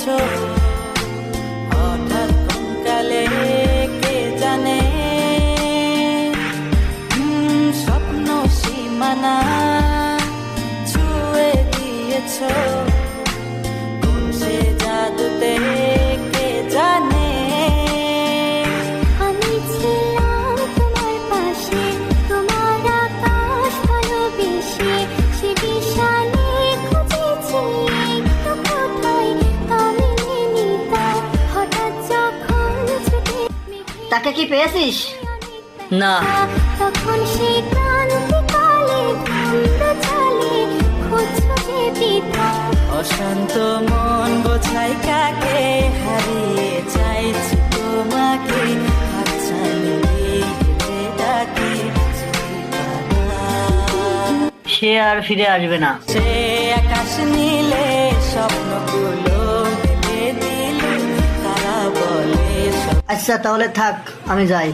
আছো, হঠাৎ কোন কালে কে জানে, স্বপ্ন সীমানা ছুঁয়ে দিয়েছো, কোন সে জাদুতে কে জানে। আমি ছিলাম তোমার পাশে, তোমার আকাশ ভালোবেসে, সে বিশালে খুঁজেছি একটু কোথায় আমি নিতাম, হঠাৎ যখন ছুটে তাকে কি পেয়েছিস? না, তখন সে ক্রান্তিকালে ধন্দ চালে খুঁজছো যে পিতা। অশান্ত মন বোঝাই কাকে, হারিয়ে চাইছি তোমাকে, হাতছানি দিয়ে ডাকে সে আর ফিরে আসবে না। সে আকাশ নীলে স্বপ্নগুলো ঢেলে দিল, তারা বলে আচ্ছা তাহলে থাক, আমি যাই।